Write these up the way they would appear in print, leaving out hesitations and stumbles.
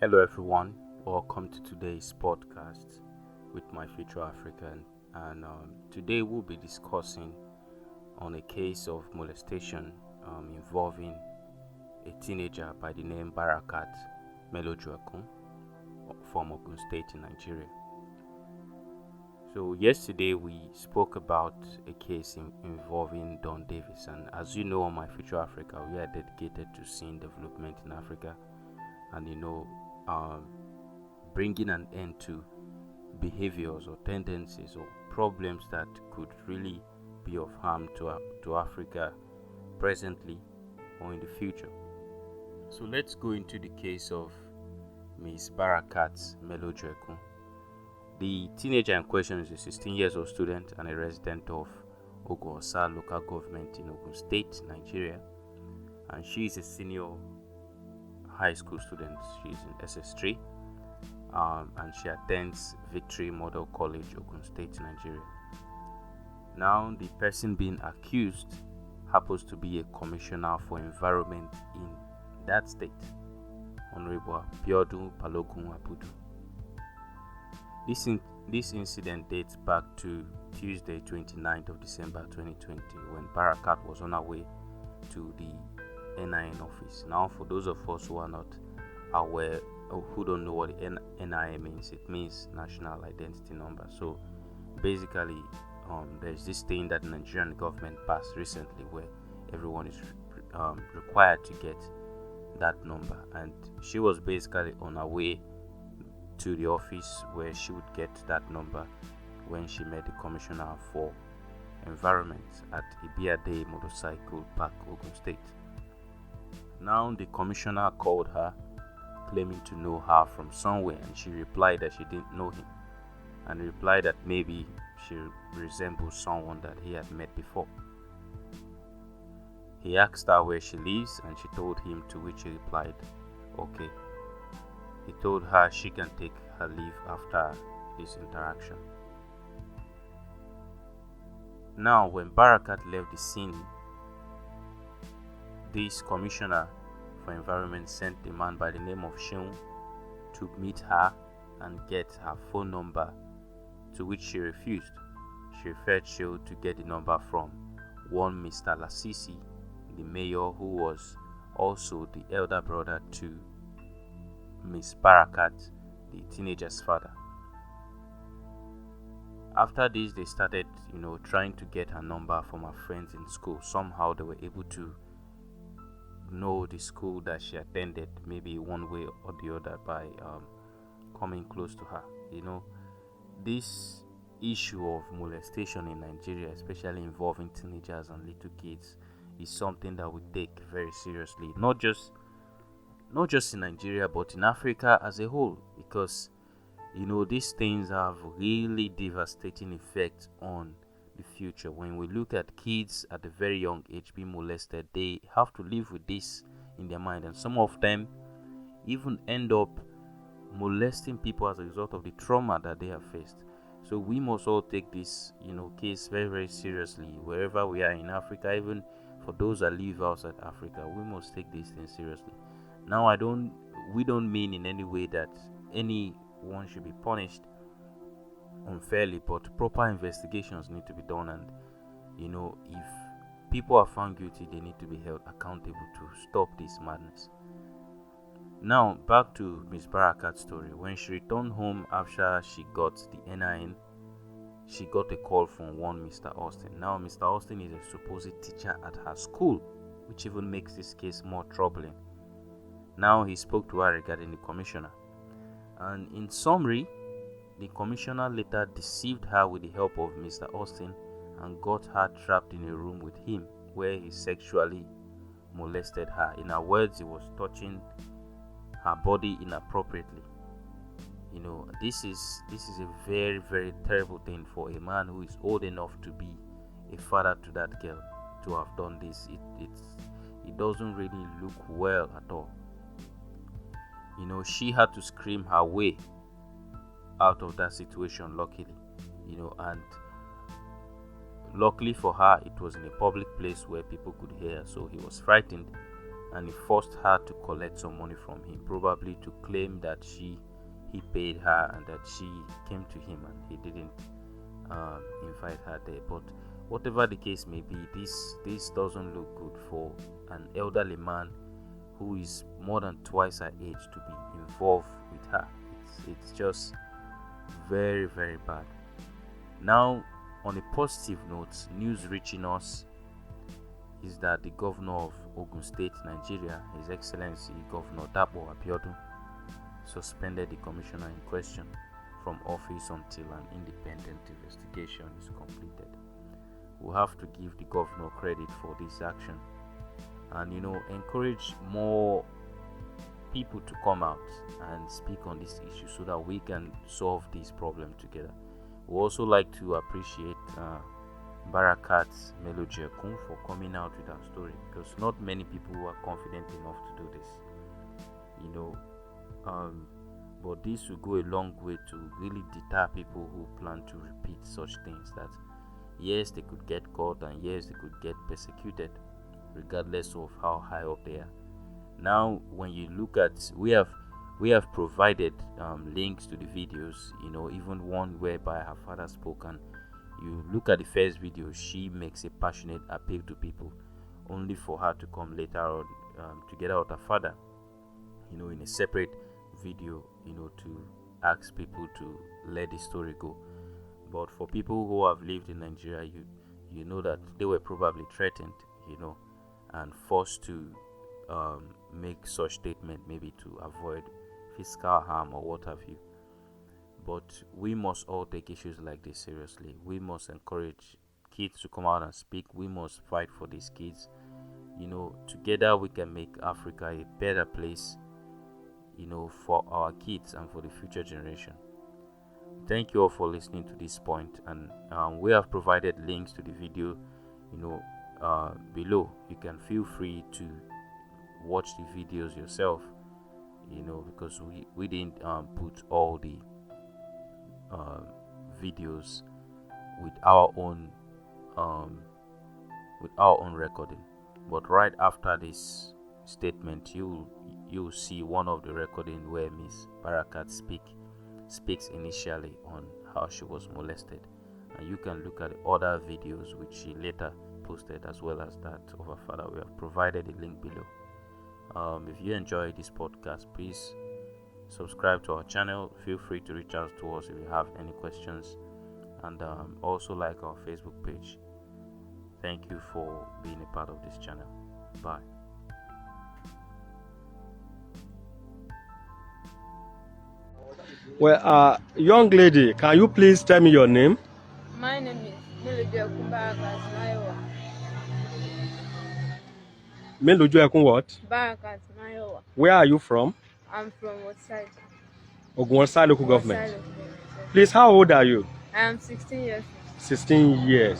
Hello, everyone. Welcome to today's podcast with my future African. And today we'll be discussing on a case of molestation involving a teenager by the name Barakat Melojuekun from Ogun State in Nigeria. So yesterday we spoke about a case involving Don Davis, and as you know, on my future Africa, we are dedicated to seeing development in Africa, and bringing an end to behaviors or tendencies or problems that could really be of harm to Africa presently or in the future. So let's go into the case of Miss Barakat Melojuekun. The teenager in question is a 16 years old student and a resident of Ogun State local government in Ogun State, Nigeria, and she is a senior high school student. She's in SS3, and she attends Victory Model College, Ogun State, Nigeria. Now, the person being accused happens to be a commissioner for environment in that state, Honorable Abiodun Balogun Abudu. This incident dates back to Tuesday, 29th of December 2020, when Barakat was on her way to the NIN office. Now, for those of us who are not aware or who don't know what the NIN means, it means National Identity Number. So basically, there's this thing that the Nigerian government passed recently where everyone is required to get that number, and she was basically on her way to the office where she would get that number when she met the commissioner for environment at Ibiade Motorcycle Park, Ogun State. Now the commissioner called her, claiming to know her from somewhere, and she replied that she didn't know him, and replied that maybe she resembles someone that he had met before. He asked her where she lives, and she told him, to which he replied, okay. He told her she can take her leave after this interaction. Now, when Barakat left the scene, this commissioner for environment sent a man by the name of Sheung to meet her and get her phone number, to which she refused. She referred Sheung to get the number from one Mr. Lasisi, the mayor, who was also the elder brother to Miss Barakat, the teenager's father. After this, they started, trying to get her number from her friends in school. Somehow they were able to know the school that she attended, maybe one way or the other, by coming close to her. This issue of molestation in Nigeria, especially involving teenagers and little kids, is something that we take very seriously, not just in Nigeria but in Africa as a whole, because these things have really devastating effects on the future. When we look at kids at a very young age being molested, they have to live with this in their mind, and some of them even end up molesting people as a result of the trauma that they have faced. So we must all take this case very, very seriously wherever we are in Africa. Even for those that live outside Africa, we must take these things seriously. Now, we don't mean in any way that anyone should be punished unfairly, but proper investigations need to be done, and if people are found guilty, they need to be held accountable to stop this madness. Now, back to Miss Barakat's story. When she returned home after she got the NIN, she got a call from one Mr. Austin. Now, Mr. Austin is a supposed teacher at her school, which even makes this case more troubling. Now, he spoke to her regarding the commissioner, and in summary, the commissioner later deceived her with the help of Mr. Austin and got her trapped in a room with him, where he sexually molested her. In her words, he was touching her body inappropriately. This is a very, very terrible thing for a man who is old enough to be a father to that girl to have done this. It doesn't really look well at all. She had to scream her way out of that situation, luckily, and luckily for her, it was in a public place where people could hear, so he was frightened and he forced her to collect some money from him, probably to claim that he paid her and that she came to him and he didn't invite her there. But whatever the case may be, this doesn't look good for an elderly man who is more than twice her age to be involved with her. It's just very, very bad. Now, on a positive note, news reaching us is that the governor of Ogun State Nigeria, His Excellency Governor Abiodun, suspended the commissioner in question from office until an independent investigation is completed. We have to give the governor credit for this action and encourage more people to come out and speak on this issue so that we can solve this problem together. We also like to appreciate Barakat Melojuekun for coming out with our story, because not many people are confident enough to do this, but this will go a long way to really deter people who plan to repeat such things, that yes, they could get caught and yes, they could get persecuted regardless of how high up they are. Now, when you look at, we have provided links to the videos, even one whereby her father spoke, and you look at the first video, she makes a passionate appeal to people, only for her to come later on together with her father, in a separate video, to ask people to let the story go. But for people who have lived in Nigeria, you know that they were probably threatened, and forced to make such statement, maybe to avoid physical harm or what have you. But we must all take issues like this seriously. We must encourage kids to come out and speak. We must fight for these kids. Together we can make Africa a better place, for our kids and for the future generation. Thank you all for listening to this point, and we have provided links to the video, below. You can feel free to watch the videos yourself, because we didn't put all the videos with our own recording. But right after this statement, you'll see one of the recording where Miss Barakat speaks initially on how she was molested, and you can look at the other videos which she later posted, as well as that of her father. We have provided a link below. If you enjoy this podcast, please subscribe to our channel. Feel free to reach out to us if you have any questions, and also like our Facebook page. Thank you for being a part of this channel. Bye. Well, young lady, can you please tell me your name? My name is Melojeukun Barakat Melojuekun. Melojuekun what? Barakat Melojuekun. Where are you from? I'm from what side? Ogun State local What government. side of government? Please, how old are you? I am 16 years old. 16 years.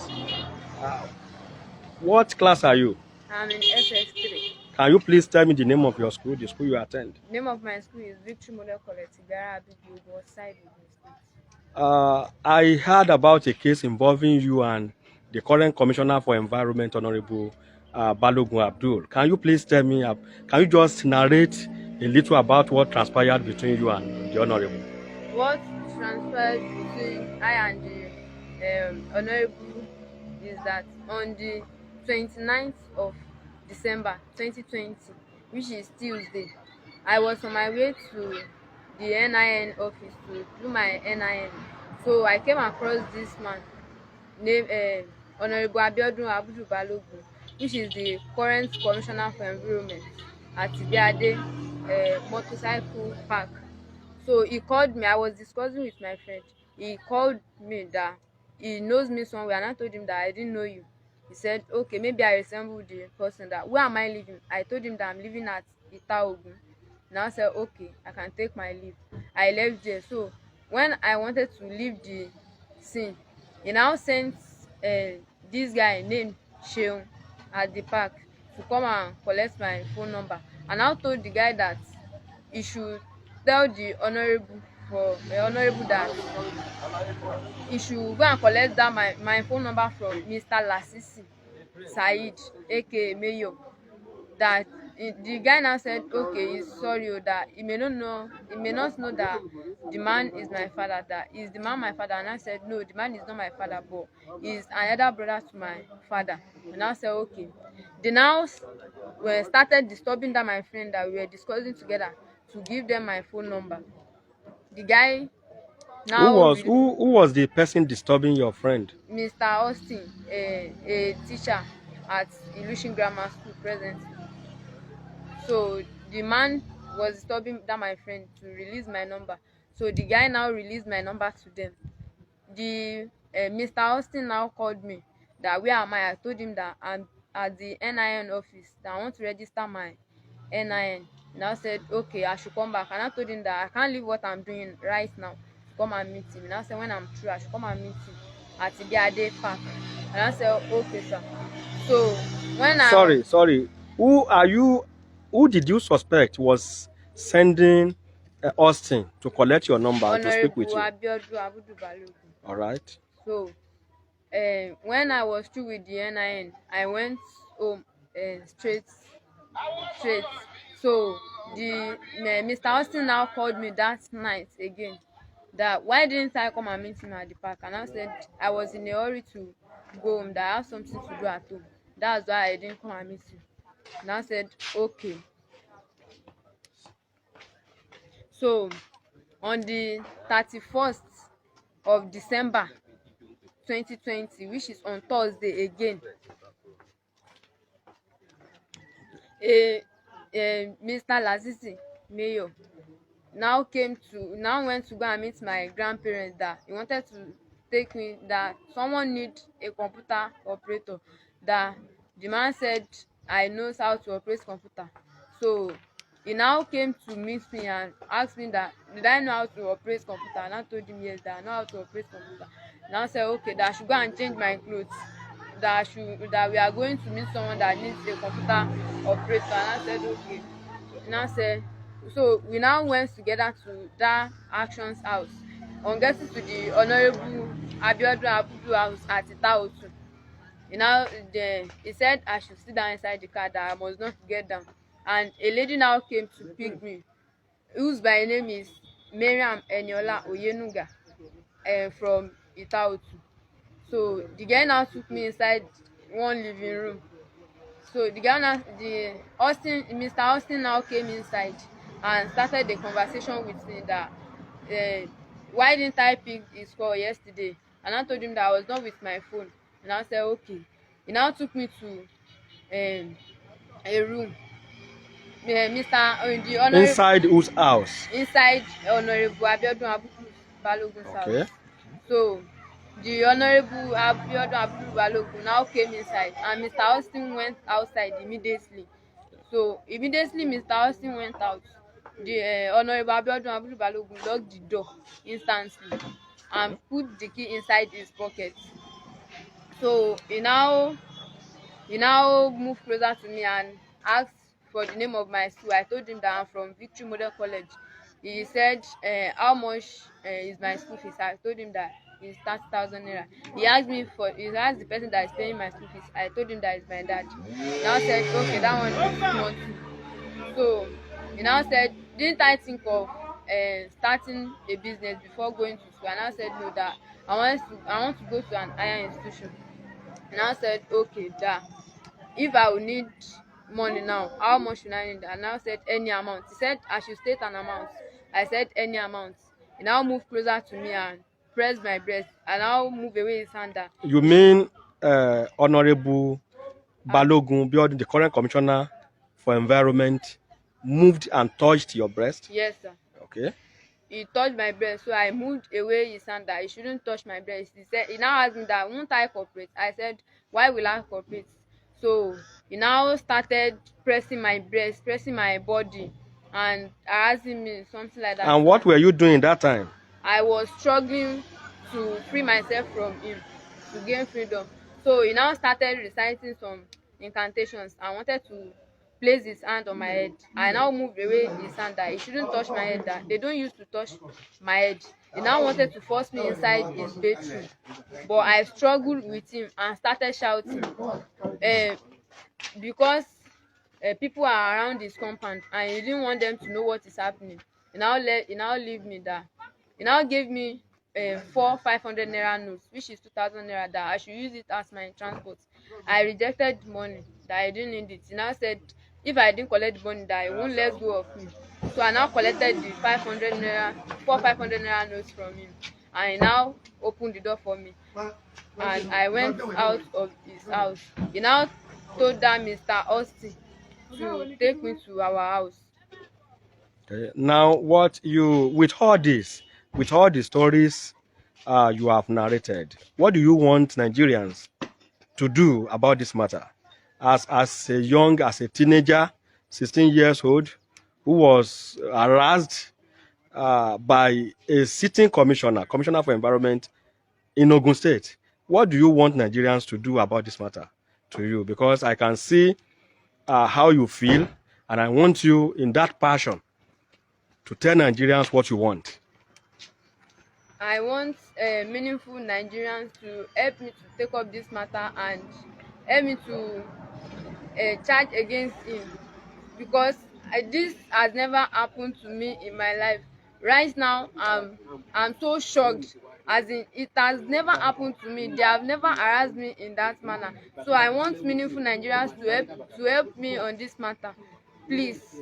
What class are you? I'm in SS3. Can you please tell me the name of your school, the school you attend? The name of my school is Victory Model College, Abiodun what side of Ogun State. I heard about a case involving you and the current Commissioner for Environment, Honorable Balogun Abudu. Can you please tell me, can you just narrate a little about what transpired between you and the Honorable? What transpired between I and the Honorable is that on the 29th of December 2020, which is Tuesday, I was on my way to the NIN office to do my NIN. So I came across this man named Honorable Abiodun Balogun Abudu, which is the current Commissioner for Environment at Ibiade motorcycle park. So he called me. I was discussing with my friend. He called me that he knows me somewhere, and I told him that I didn't know you. He said, okay, maybe I resemble the person. That where am I living? I told him that I'm living at Ogun. Now I said, okay, I can take my leave. I left there. So when I wanted to leave the scene, he now sent this guy named Sheun at the park to come and collect my phone number. And I told the guy that he should tell the honorable that he should go and collect that my phone number from Mr. Lasisi Said, aka Mayor, that the guy now said, okay, he's sorry, that he may not know that the man is my father, that is the man my father. And I said, no, the man is not my father, but he's another brother to my father. And I said, okay. They now started disturbing that my friend that we were discussing together to give them my phone number. The guy now Who was the person disturbing your friend? Mr. Austin, a teacher at Illusion Grammar School presently. So the man was disturbing that my friend to release my number. So the guy now released my number to them. The Mr. Austin now called me that where am I? I told him that I'm at the NIN office, that I want to register my NIN. Now said, okay, I should come back. And I told him that I can't leave what I'm doing right now to come and meet him. And I said, when I'm through, I should come and meet him at Igeade Park. And I said, okay, sir. So when Sorry. Who did you suspect was sending Austin to collect your number and to speak with you? Abiodun Balogun Abudu. All right. So when I was through with the NIN, I went home straight. So the Mr. Austin now called me that night again, that why didn't I come and meet him at the park? And I said I was in a hurry to go home, that I have something to do at home. That's why I didn't come and meet you. And I said, okay. So on the 31st of December 2020, which is on Thursday again, Mr. Lazizi Mayor now went to go and meet my grandparents, that he wanted to take me, that someone need a computer operator, that the man said I knows how to operate computer. So he now came to meet me and asked me that did I know how to operate computer, and I told him yes, that I know how to operate computer. And I said okay, that I should go and change my clothes, that we are going to meet someone that needs a computer operator. And I said okay. And I said, so we now went together to that action's house. On getting to the Honorable Abiodun Abudu house at Itaotu, he said I should sit down inside the car, that I must not get down. And a lady now came to pick me, whose by name is Mariam Eniola Oyenuga, from Itaotu. So the guy now took me inside one living room. So Mr. Austin now came inside and started the conversation with me, that why didn't I pick his call yesterday? And I told him that I was not with my phone. And I said okay. He now took me to a room. The Honorable, inside whose house? Inside Honorable Abiodun Balogun house. Okay. So the Honorable Abiodun Abudu Balogun now came inside, and Mr. Austin went outside immediately. So immediately Mr. Austin went out, the Honorable Abiodun Abudu Balogun locked the door instantly and put the key inside his pocket. So he now moved closer to me and asked for the name of my school. I told him that I'm from Victory Model College. He said, how much is my school fees? I told him that it's 30,000 naira. He asked the person that is paying my school fees. I told him that it's my dad. He now said, okay, that one is monthly. So he now said, didn't I think of starting a business before going to school? And I said no, that I want to go to an higher institution. And I said okay, that if I will need money now, how much should I need? And I said any amount. He said I should state an amount. I said any amount. He now moved closer to me and pressed my breast, and now move away his hand. You mean Honorable Balogun Abudu, the current commissioner for environment, moved and touched your breast? Yes, sir. Okay. He touched my breast, so I moved away his hand, that he shouldn't touch my breast. He now asked me that won't I cooperate? I said why will I cooperate? So he now started pressing my breast, pressing my body, and harassing me, something like that. And what were you doing that time? I was struggling to free myself from him, to gain freedom. So he now started reciting some incantations. I wanted to place his hand on my head. I now moved away his hand, that he shouldn't touch my head, that they don't used to touch my head. He now wanted to force me inside his bedroom, but I struggled with him and started shouting, because people are around his compound and he didn't want them to know what is happening. He now leave me that he now gave me four 500 naira notes, which is 2,000 naira, that I should use it as my transport. I rejected the money, that I didn't need it. He now said if I didn't collect the money, that he won't let go of me. So I now collected the 500 naira, four 500 naira notes from him, and he now opened the door for me, and I went out of his house. He now told that Mr. Austin to take me to our house. Okay. Now, what you with all the stories you have narrated, what do you want Nigerians to do about this matter? As a teenager, 16 years old, who was harassed by a sitting commissioner for environment in Ogun State. What do you want Nigerians to do about this matter to you? Because I can see how you feel, and I want you in that passion to tell Nigerians what you want. I want meaningful Nigerians to help me to take up this matter and help me to charge against him, because this has never happened to me in my life. Right now, I'm so shocked, as in it has never happened to me. They have never harassed me in that manner. So I want meaningful Nigerians to help me on this matter, please.